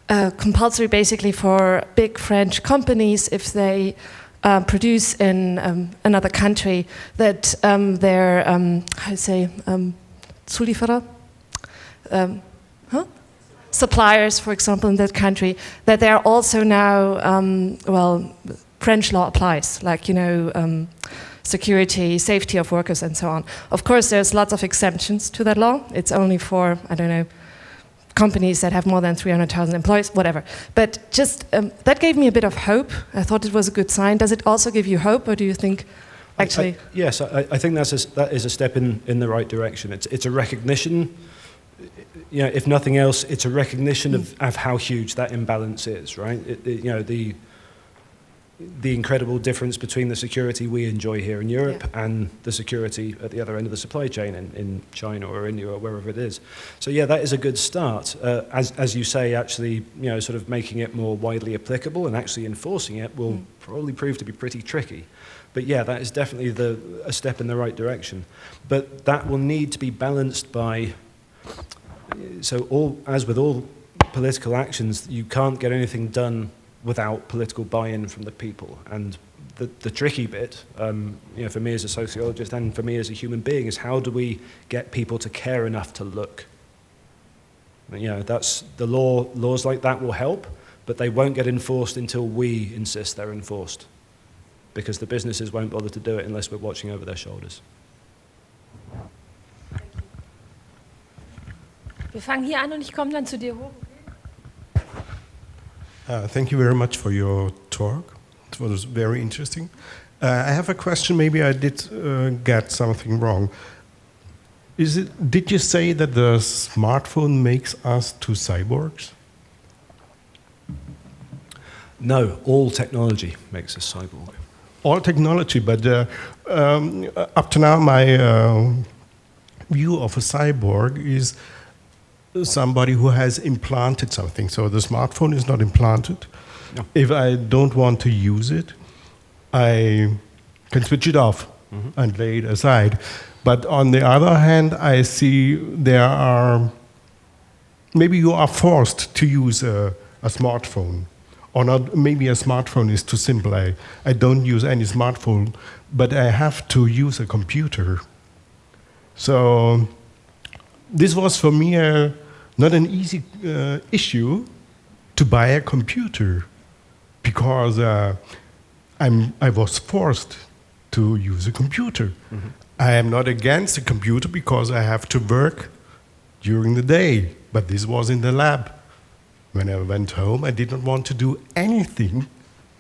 compulsory basically for big French companies, if they produce in another country, that their, Zulieferer? Suppliers, for example, in that country, that they are also now, French law applies, like, security, safety of workers and so on. Of course, there's lots of exemptions to that law. It's only for, companies that have more than 300,000 employees, whatever. But just, that gave me a bit of hope. I thought it was a good sign. Does it also give you hope, or do you think, actually? Yes, I think that is a step in the right direction. It's a recognition. If nothing else, it's a recognition of how huge that imbalance is, right? the incredible difference between the security we enjoy here in Europe and the security at the other end of the supply chain in China or India or wherever it is. So yeah, that is a good start. As you say, actually, sort of making it more widely applicable and actually enforcing it will probably prove to be pretty tricky. But yeah, that is definitely a step in the right direction. But that will need to be balanced by, as with all political actions, you can't get anything done without political buy-in from the people. And the tricky bit, for me as a sociologist and for me as a human being, is how do we get people to care enough to look? That's the laws like that will help, but they won't get enforced until we insist they're enforced, because the businesses won't bother to do it unless we're watching over their shoulders. Wir fangen hier an und ich komme dann zu dir hoch. Thank you very much for your talk. It was very interesting. I have a question. Maybe I did get something wrong. Did you say that the smartphone makes us to cyborgs? No, all technology makes us cyborg. All technology, but up to now my view of a cyborg is somebody who has implanted something. So the smartphone is not implanted. No. If I don't want to use it, I can switch it off and lay it aside. But on the other hand, I see maybe you are forced to use a smartphone. Or not, maybe a smartphone is too simple. I don't use any smartphone, but I have to use a computer. So this was for me not an easy issue to buy a computer, because I was forced to use a computer. I am not against a computer because I have to work during the day, but this was in the lab. When I went home, I did not want to do anything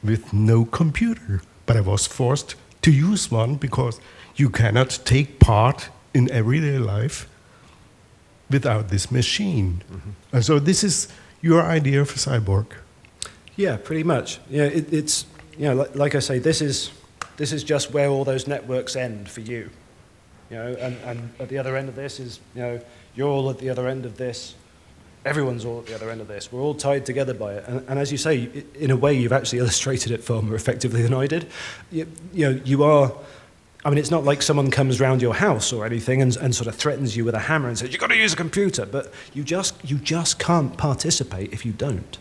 with no computer, but I was forced to use one because you cannot take part in everyday life without this machine. And so this is your idea of a cyborg. Yeah, pretty much. It's like I say, this is just where all those networks end for you. And at the other end of this is, you're all at the other end of this. Everyone's all at the other end of this. We're all tied together by it. And as you say, in a way, you've actually illustrated it far more effectively than I did. You are. I mean, it's not like someone comes round your house or anything and sort of threatens you with a hammer and says, you've got to use a computer, but you just can't participate if you don't,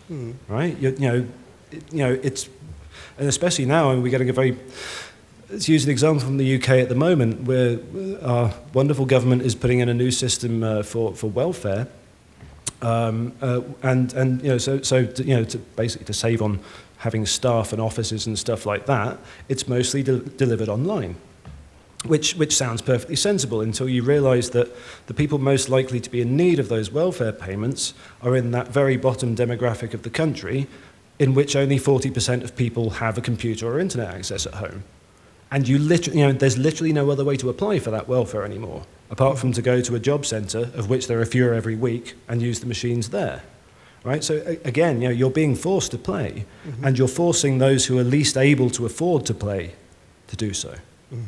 right? It's, and especially now, we're getting let's use an example from the UK at the moment, where our wonderful government is putting in a new system for welfare, to basically to save on having staff and offices and stuff like that, it's mostly delivered online. Which sounds perfectly sensible until you realise that the people most likely to be in need of those welfare payments are in that very bottom demographic of the country, in which only 40% of people have a computer or internet access at home. And there's literally no other way to apply for that welfare anymore, apart from to go to a job centre, of which there are fewer every week, and use the machines there. Right? So again, you're being forced to play, and you're forcing those who are least able to afford to play to do so.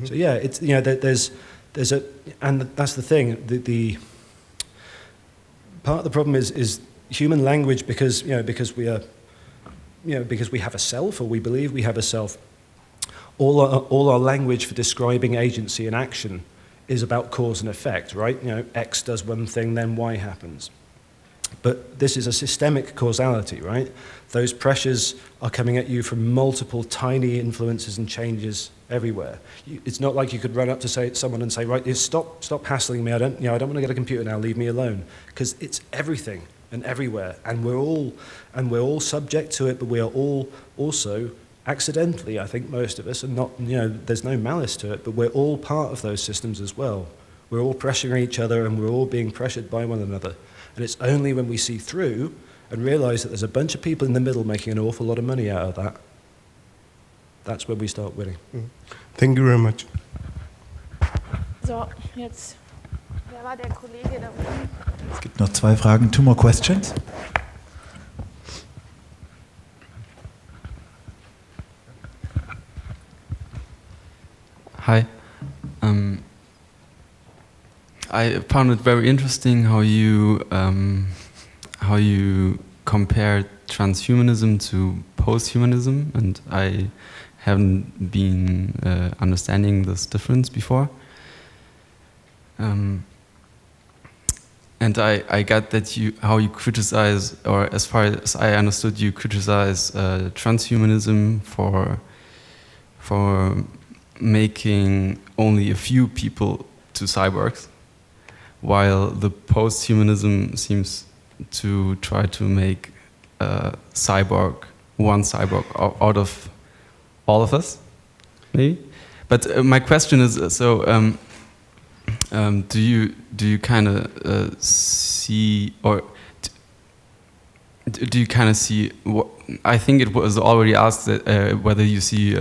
So yeah, it's there's and that's the thing. The part of the problem is human language, because we are, because we have a self, or we believe we have a self. All our language for describing agency and action is about cause and effect, right? X does one thing, then Y happens. But this is a systemic causality, right? Those pressures are coming at you from multiple tiny influences and changes everywhere. It's not like you could run up to someone and say, right, stop hassling me. I don't want to get a computer now. Leave me alone, because it's everything and everywhere, and we're all subject to it. But we are all also accidentally, I think most of us, and not, there's no malice to it, but we're all part of those systems as well. We're all pressuring each other, and we're all being pressured by one another. And it's only when we see through and realise that there's a bunch of people in the middle making an awful lot of money out of that, that's when we start winning. Thank you very much. So, jetzt, wer war der Kollege da oben? Es gibt noch 2 Fragen. 2 more questions. Hi. I found it very interesting how you compare transhumanism to posthumanism, and I haven't been understanding this difference before. And I got that how you criticize, or as far as I understood, you criticize transhumanism for making only a few people to cyborgs, while the posthumanism seems to try to make one cyborg out of all of us, maybe. But my question is, do you kind of see, or do you kind of see? What, I think it was already asked that, whether you see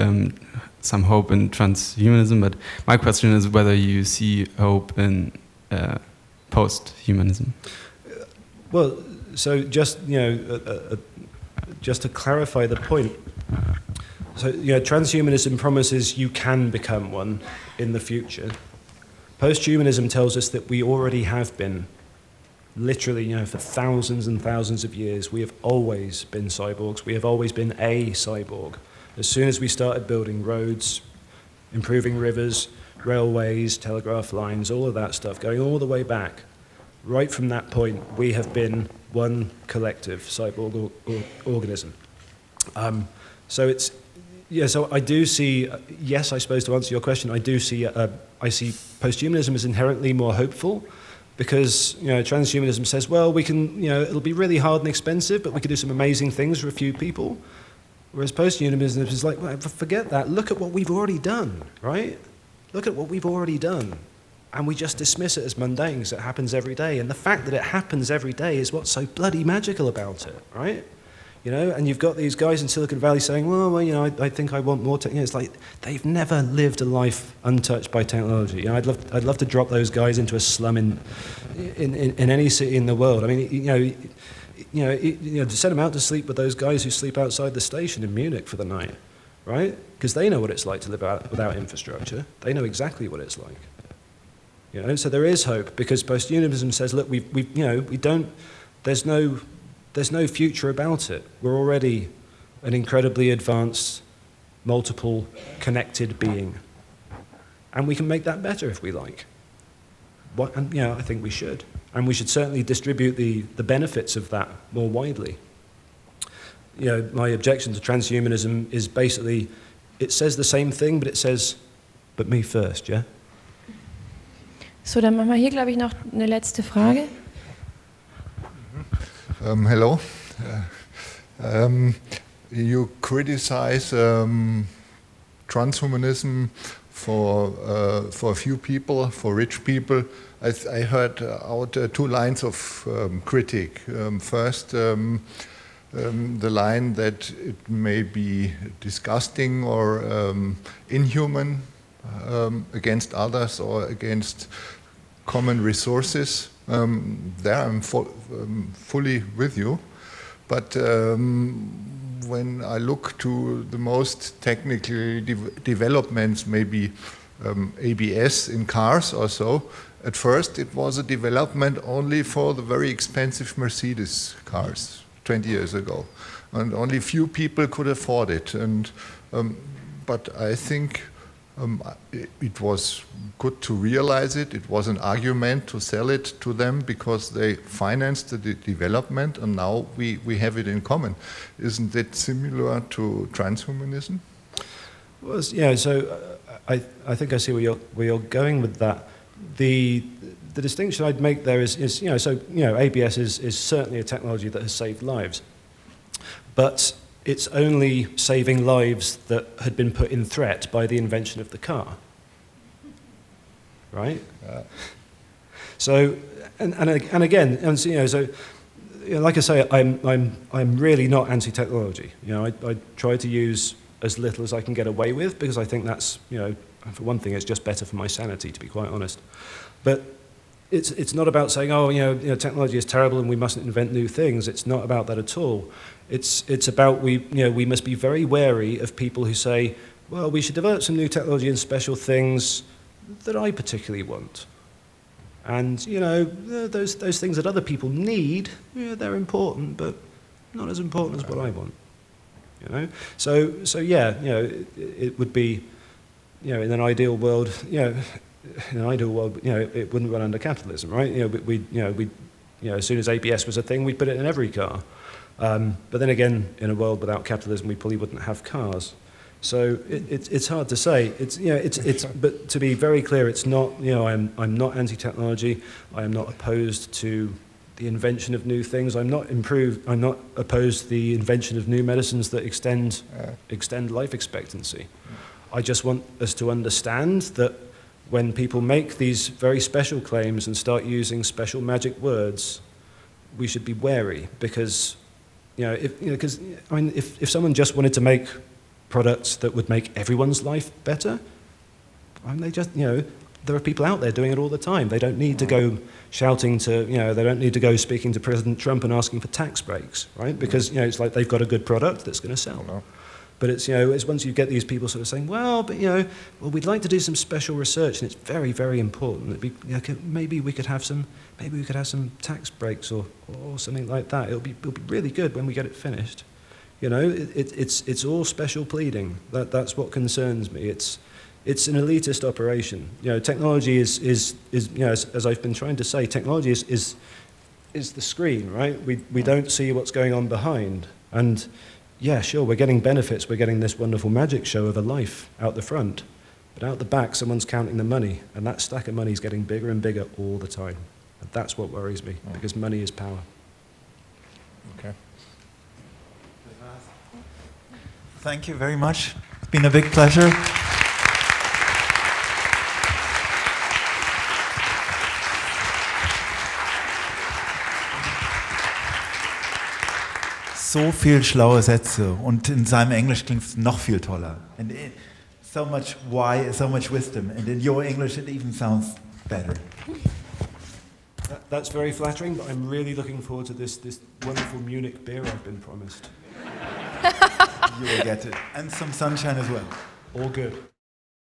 some hope in transhumanism, but my question is whether you see hope in post-humanism. Well, so just just to clarify the point. So transhumanism promises you can become one in the future. Posthumanism tells us that we already have been. Literally, for thousands and thousands of years, we have always been cyborgs. We have always been a cyborg. As soon as we started building roads, improving rivers, railways, telegraph lines, all of that stuff, going all the way back, right from that point, we have been one collective cyborg organism. So it's, so I do see, yes, I suppose to answer your question, I do see, I see posthumanism as inherently more hopeful, because transhumanism says, well, we can, it'll be really hard and expensive, but we can do some amazing things for a few people. Whereas posthumanism is like, well, forget that. Look at what we've already done, right? Look at what we've already done. And we just dismiss it as mundane because it happens every day. And the fact that it happens every day is what's so bloody magical about it, right? And you've got these guys in Silicon Valley saying, well, I think I want more technology. It's like they've never lived a life untouched by technology. I'd love to drop those guys into a slum in any city in the world. I mean, to send them out to sleep with those guys who sleep outside the station in Munich for the night, right? Because they know what it's like to live without infrastructure. They know exactly what it's like. So there is hope, because posthumanism says, look, there's no future about it. We're already an incredibly advanced, multiple, connected being. And we can make that better if we like. I think we should. And we should certainly distribute the benefits of that more widely. My objection to transhumanism is basically, it says the same thing, but it says, but me first, yeah? So, dann machen wir hier, glaube ich, noch eine letzte Frage. Hello. You criticize transhumanism for a few people, for rich people. I heard out two lines of critique. First, the line that it may be disgusting or inhuman against others or against common resources. There I'm fully with you. But when I look to the most technical developments, maybe ABS in cars or so, at first it was a development only for the very expensive Mercedes cars 20 years ago. And only few people could afford it. But I think it was good to realize it. It was an argument to sell it to them because they financed the development, and now we have it in common. Isn't it similar to transhumanism? Well, yeah. So I think I see where you're going with that. The distinction I'd make there is ABS is certainly a technology that has saved lives, but it's only saving lives that had been put in threat by the invention of the car, right? So, and again, like I say, I'm really not anti-technology. I try to use as little as I can get away with, because I think that's, for one thing, it's just better for my sanity, to be quite honest. But it's not about saying, technology is terrible and we mustn't invent new things. It's not about that at all. It's about we must be very wary of people who say well, we should develop some new technology and special things that I particularly want. And, you know, those things that other people need, yeah, they're important, but not as important as what I want. You know? So yeah, you know, it would be, you know, in an ideal world, it wouldn't run under capitalism, right? You know, as soon as ABS was a thing, we'd put it in every car. But then again, in a world without capitalism, we probably wouldn't have cars. So it's hard to say. But to be very clear, it's not. You know, I'm not anti-technology. I am not opposed to the invention of new things. I'm not opposed to the invention of new medicines that extend life expectancy. I just want us to understand that when people make these very special claims and start using special magic words, we should be wary because, if someone just wanted to make products that would make everyone's life better, there are people out there doing it all the time. They don't need to go shouting to, they don't need to go speaking to President Trump and asking for tax breaks, right? Because, it's like they've got a good product that's going to sell. No. But it's once you get these people sort of saying, well, we'd like to do some special research, and it's very, very important. Maybe we could have some tax breaks or something like that. It'll be really good when we get it finished. It's all special pleading. That's what concerns me. It's an elitist operation. Technology is as I've been trying to say, technology is the screen, right? We don't see what's going on behind. And yeah, sure, we're getting benefits. We're getting this wonderful magic show of a life out the front. But out the back, someone's counting the money, and that stack of money is getting bigger and bigger all the time. And that's what worries me, because money is power. Okay. Thank you very much. It's been a big pleasure. So viel schlaue Sätze und in seinem Englisch klingt es noch viel toller. And so much wisdom. And in your English it even sounds better. That's very flattering, but I'm really looking forward to this wonderful Munich beer I've been promised. You will get it. And some sunshine as well. All good.